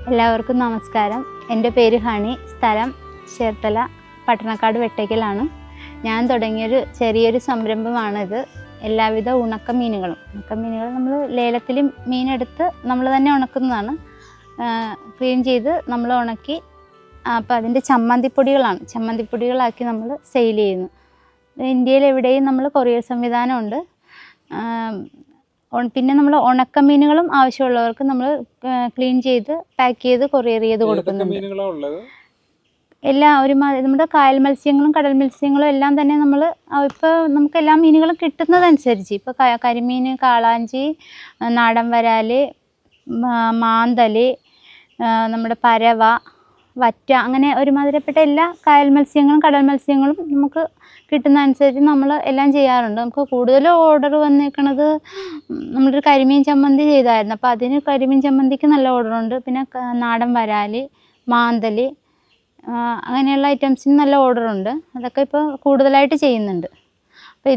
എല്ലാവർക്കും നമസ്കാരം. എൻ്റെ പേര് ഹണി. സ്ഥലം ചേർത്തല പട്ടണക്കാട് വെട്ടയ്ക്കലാണ്. ഞാൻ തുടങ്ങിയൊരു ചെറിയൊരു സംരംഭമാണിത്. എല്ലാവിധ ഉണക്കമീനുകൾ നമ്മൾ ലേലത്തിൽ മീനെടുത്ത് നമ്മൾ തന്നെ ഉണക്കുന്നതാണ്. ക്ലീൻ ചെയ്ത് നമ്മൾ ഉണക്കി അപ്പോൾ അതിൻ്റെ ചമ്മന്തിപ്പൊടികളാക്കി നമ്മൾ സെയിൽ ചെയ്യുന്നു. ഇന്ത്യയിൽ എവിടെയും നമ്മൾ കൊറിയർ സംവിധാനമുണ്ട്. പിന്നെ നമ്മൾ ഉണക്കമീനുകളും ആവശ്യമുള്ളവർക്ക് നമ്മൾ ക്ലീൻ ചെയ്ത് പാക്ക് ചെയ്ത് കൊറിയർ ചെയ്ത് കൊടുക്കുന്നുണ്ട്. എല്ലാ നമ്മുടെ കായൽ മത്സ്യങ്ങളും കടൽ മത്സ്യങ്ങളും എല്ലാം തന്നെ നമ്മൾ ഇപ്പോൾ നമുക്ക് എല്ലാ മീനുകളും കിട്ടുന്നതനുസരിച്ച് ഇപ്പോൾ കരിമീൻ, കാളാഞ്ചി, നാടൻ വരാൽ, മാന്തൽ, നമ്മുടെ പരവ, വറ്റ, അങ്ങനെ ഒരുമാതിരിപ്പെട്ട എല്ലാ കായൽ മത്സ്യങ്ങളും കടൽ മത്സ്യങ്ങളും നമുക്ക് കിട്ടുന്നതനുസരിച്ച് നമ്മൾ എല്ലാം ചെയ്യാറുണ്ട്. നമുക്ക് കൂടുതലും ഓർഡർ വന്നേക്കണത് നമ്മളൊരു കരിമീൻ ചമ്മന്തി ചെയ്തായിരുന്നു. അപ്പോൾ അതിന് കരിമീൻ ചമ്മന്തിക്ക് നല്ല ഓർഡറുണ്ട്. പിന്നെ നാടൻ വരാൽ, മാന്തൽ, അങ്ങനെയുള്ള ഐറ്റംസിന് നല്ല ഓർഡറുണ്ട്. അതൊക്കെ ഇപ്പോൾ കൂടുതലായിട്ട് ചെയ്യുന്നുണ്ട്. അപ്പോൾ